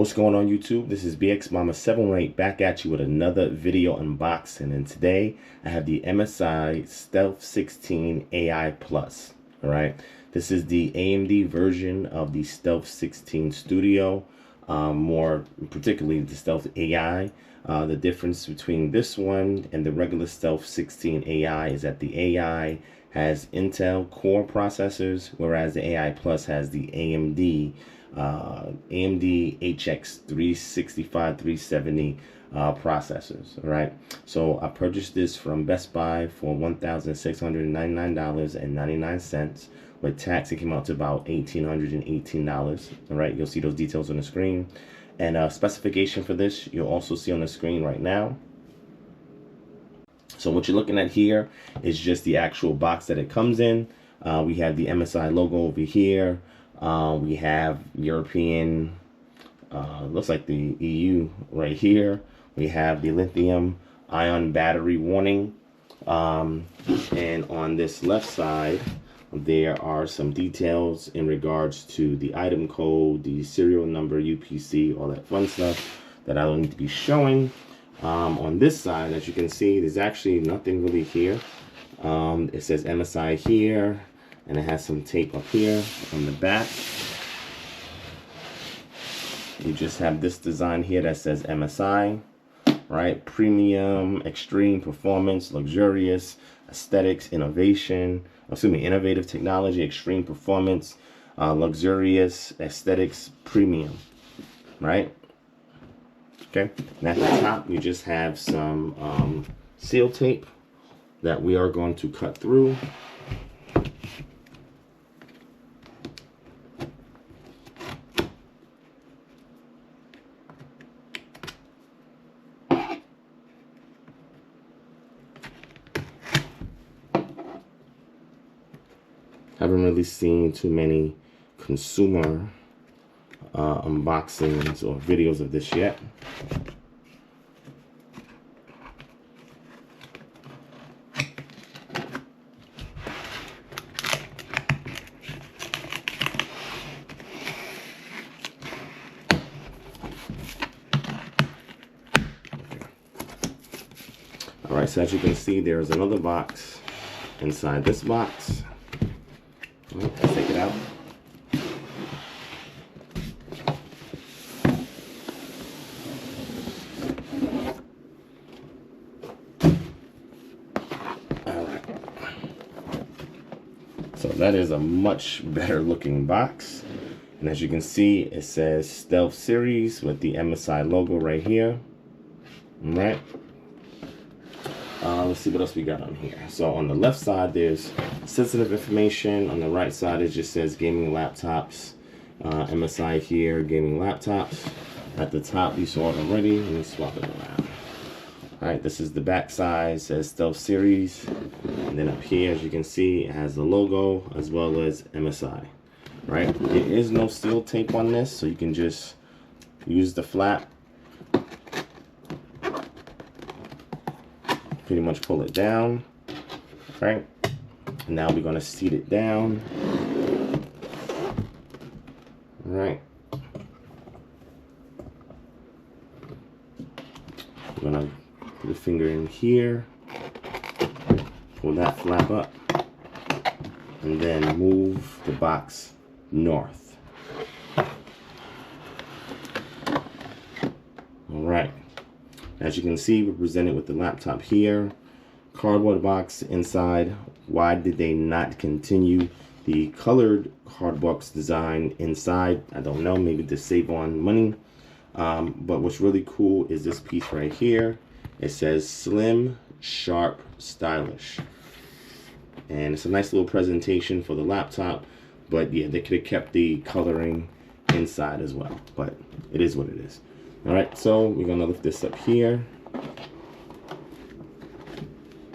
What's going on YouTube? This is BX Mama 718 back at you with another video unboxing, and today I have the MSI Stealth 16 AI Plus. All right, this is the AMD version of the Stealth 16 Studio, more particularly the Stealth AI. The difference between this one and the regular Stealth 16 AI is that the AI has Intel Core processors, whereas the AI Plus has the AMD HX 365 370 processors. All right, so I purchased this from Best Buy for $1,699.99. with tax. It came out to about $1,818. all right, you'll see those details on the screen, and specification for this you'll also see on the screen right now. So what you're looking at here is just the actual box that it comes in. We have the MSI logo over here. We have European, looks like the EU right here. We have the lithium ion battery warning. And on this left side, there are some details in regards to the item code, the serial number, UPC, all that fun stuff that I don't need to be showing. On this side, as you can see, there's actually nothing really here. It says MSI here, and it has some tape up here on the back. You just have this design here that says MSI, right? Premium, extreme performance, luxurious, aesthetics, innovative technology, extreme performance, luxurious, aesthetics, premium, right? Okay, and at the top you just have some seal tape that we are going to cut through. Haven't really seen too many consumer unboxings or videos of this yet. All right, so as you can see, there's another box inside this box. Let's take it out. All right. So that is a much better looking box. And as you can see, it says Stealth Series with the MSI logo right here. All right. Let's see what else we got on here. So on the left side, there's sensitive information. On the right side, it just says gaming laptops. MSI here, gaming laptops. At the top, you saw it already. Let me swap it around. All right, this is the back side. It says Stealth Series. And then up here, as you can see, it has the logo as well as MSI. Right? There is no seal tape on this, so you can just use the flap. Pretty much pull it down, right? And now we're gonna seat it down, right? I'm gonna put a finger in here, pull that flap up, and then move the box north. All right. As you can see, we're presented with the laptop here, cardboard box inside. Why did they not continue the colored card box design inside? I don't know, maybe to save on money. But what's really cool is this piece right here. It says slim, sharp, stylish. And it's a nice little presentation for the laptop. But yeah, they could have kept the coloring inside as well. But it is what it is. All right, so we're gonna lift this up here.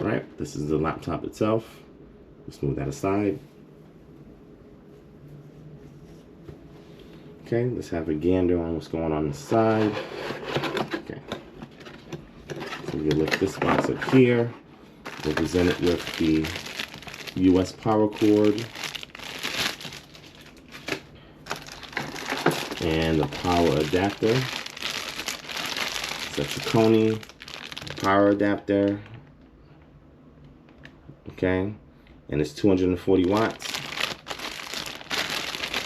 All right, this is the laptop itself. Let's move that aside. Okay, let's have a gander on what's going on inside. Okay, so we lift this box up here. We'll present it with the US power cord. and the power adapter. It's a Chicone power adapter. Okay, and it's 240 watts.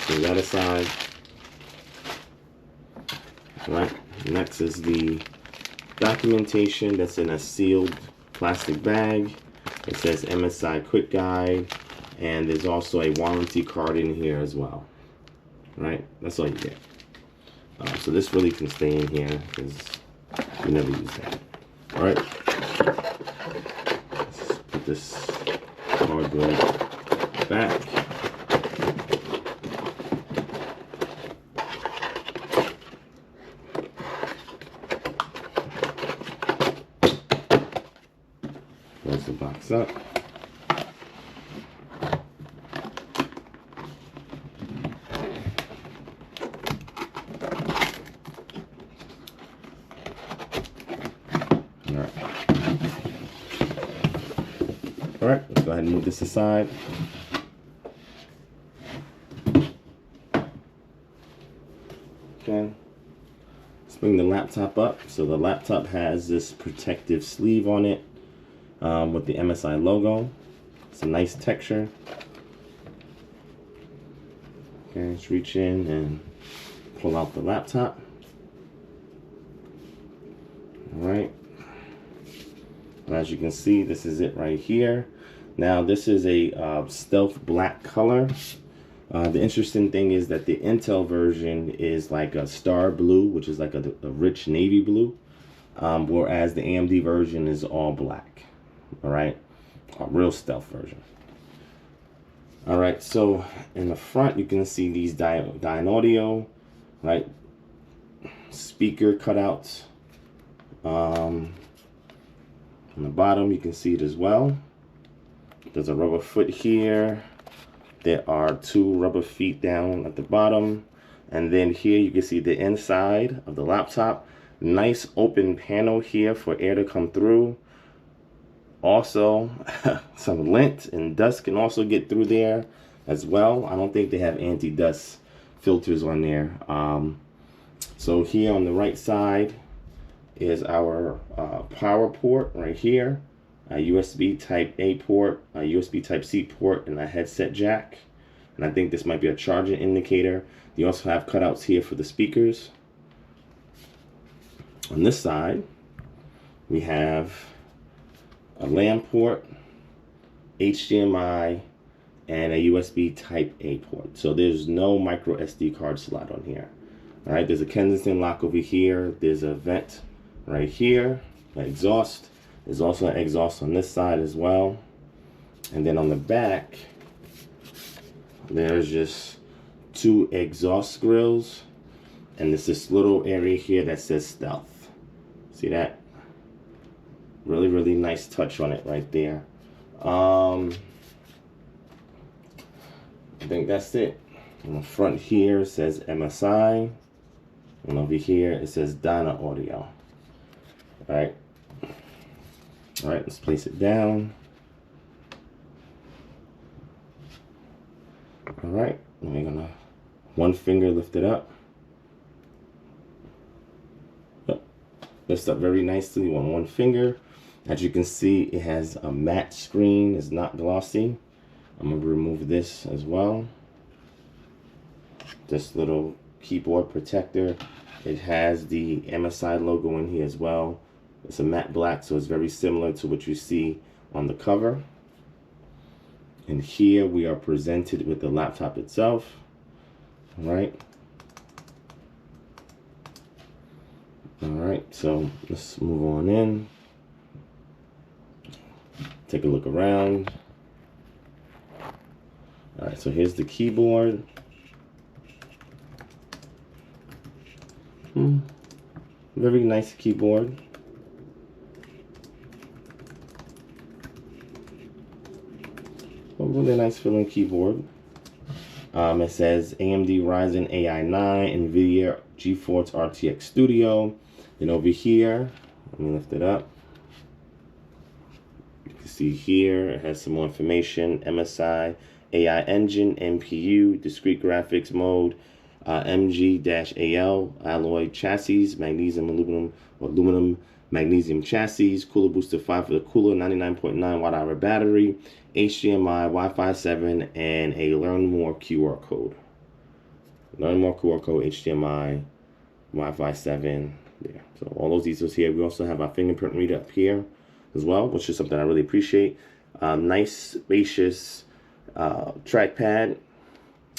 So that aside. Right. Next is the documentation that's in a sealed plastic bag. It says MSI quick guide, and there's also a warranty card in here as well. Right, that's all you get. So this really can stay in here because we never use that. All right, let's put this cardboard back. Close the box up. All right, let's go ahead and move this aside. Okay, let's bring the laptop up. So the laptop has this protective sleeve on it with the MSI logo. It's a nice texture. Okay, let's reach in and pull out the laptop. All right. As you can see, this is it right here. Now this is a stealth black color. The interesting thing is that the Intel version is like a star blue, which is like a rich navy blue, whereas the AMD version is all black. All right, a real stealth version. All right, so in the front you can see these Dynaudio, right, speaker cutouts. On the bottom, you can see it as well. There's a rubber foot here. There are 2 rubber feet down at the bottom. And then here you can see the inside of the laptop. Nice open panel here for air to come through. Also, some lint and dust can also get through there as well. I don't think they have anti-dust filters on there. So here on the right side is our power port right here, a USB type A port, a USB type C port, and a headset jack. And I think this might be a charging indicator. You also have cutouts here for the speakers. On this side, we have a LAN port, HDMI, and a USB type A port. So there's no micro SD card slot on here. All right, there's a Kensington lock over here. There's a vent right here, an exhaust. There's also an exhaust on this side as well. And then on the back, there's just 2 exhaust grills. And there's this little area here that says stealth. See that? Really, really nice touch on it right there. I think that's it. On the front here, it says MSI. And over here, it says Dynaudio. All right, let's place it down. All right, and we're gonna one finger lift it up. Lifts up very nicely on one finger. As you can see, it has a matte screen, it's not glossy. I'm gonna remove this as well. This little keyboard protector. It has the MSI logo in here as well. It's a matte black, so it's very similar to what you see on the cover. And here we are presented with the laptop itself. All right. All right, so let's move on in. Take a look around. All right, so here's the keyboard. Very nice keyboard. A really nice feeling keyboard. It says AMD Ryzen AI 9, NVIDIA Geforce RTX Studio. Then over here, let me lift it up. You can see here, it has some more information. MSI AI Engine, NPU, discrete graphics mode, MG-AL alloy chassis, magnesium, aluminum, magnesium chassis, cooler booster 5 for the cooler, 99.9 watt-hour battery, HDMI, Wi-Fi 7, and a Learn More QR code. Learn More QR code, HDMI, Wi-Fi 7, there. So all those details here. We also have our fingerprint reader up here as well, which is something I really appreciate. Nice, spacious trackpad.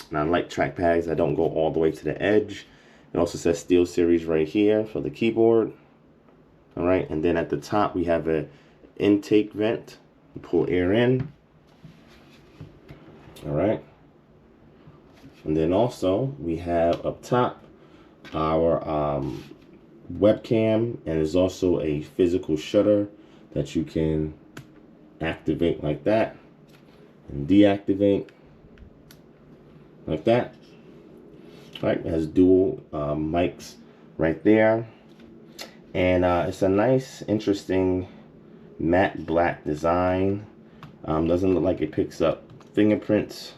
And I like trackpads that don't go all the way to the edge. It also says Steel Series right here for the keyboard. All right, and then at the top we have an intake vent. You pull air in. All right. And then also we have up top our webcam, and there's also a physical shutter that you can activate like that and deactivate like that. All right, it has dual mics right there, and it's a nice, interesting matte black design. Doesn't look like it picks up fingerprints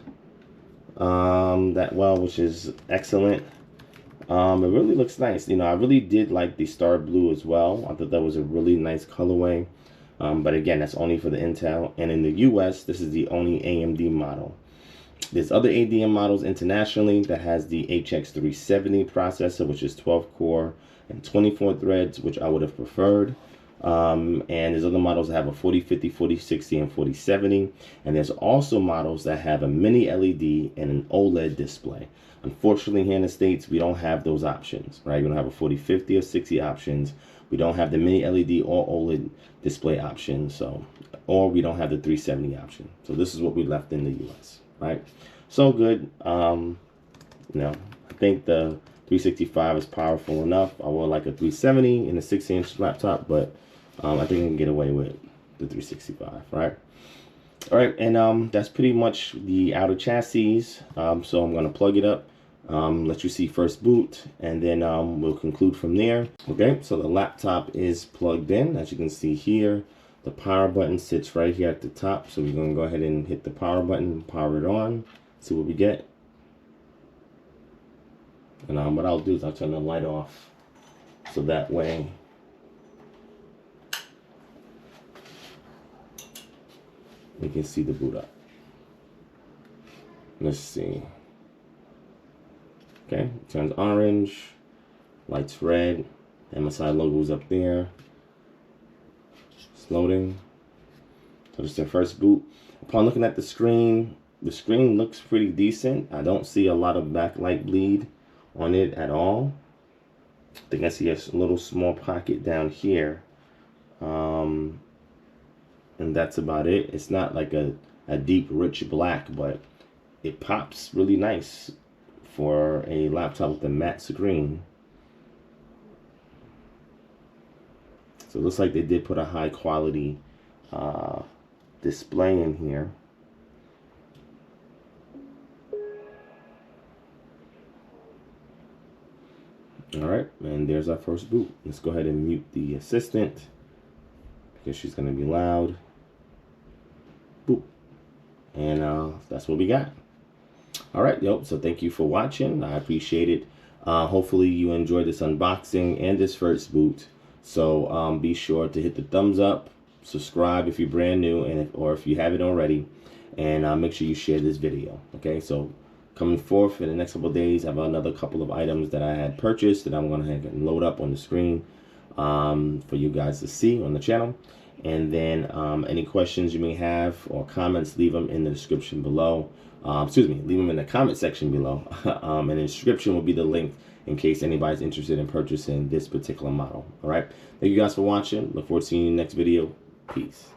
that well, which is excellent. It really looks nice. You know, I really did like the Star Blue as well. I thought that was a really nice colorway. But again, that's only for the Intel, and in the US, this is the only AMD model. There's other AMD models internationally that has the HX370 processor, which is 12 core and 24 threads, which I would have preferred. And there's other models that have a 4050, 4060, and 4070. And there's also models that have a mini LED and an OLED display. Unfortunately, here in the States, we don't have those options, right? We don't have a 4050 or 60 options. We don't have the mini LED or OLED display option, so, or we don't have the 370 option. So this is what we left in the US, right? So good. You know, I think the 365 is powerful enough. I would like a 370 in a 6-inch laptop, but I think I can get away with the 365, right? All right, and that's pretty much the outer chassis. So I'm gonna plug it up, let you see first boot, and then we'll conclude from there. Okay, so the laptop is plugged in. As you can see here, the power button sits right here at the top. So we're gonna go ahead and hit the power button, power it on, see what we get. And what I'll do is I'll turn the light off, so that way we can see the boot up. Let's see. Okay, it turns orange, light's red, MSI logo's up there. It's loading. So this is the first boot. Upon looking at the screen looks pretty decent. I don't see a lot of backlight bleed on it at all. I think I see a little small pocket down here. And that's about it. It's not like a deep, rich black, but it pops really nice for a laptop with a matte screen. So it looks like they did put a high quality display in here. All right, and there's our first boot. Let's go ahead and mute the assistant because she's going to be loud. Boop. And that's what we got. All right, so thank you for watching. I appreciate it. Hopefully you enjoyed this unboxing and this first boot. So be sure to hit the thumbs up, subscribe if you're brand new, and or if you haven't already, and make sure you share this video. Okay, so coming forth in the next couple of days, I have another couple of items that I had purchased that I'm going to load up on the screen for you guys to see on the channel. And then any questions you may have or comments, leave them in the description below. Leave them in the comment section below. And the description will be the link in case anybody's interested in purchasing this particular model. All right. Thank you guys for watching. Look forward to seeing you in the next video. Peace.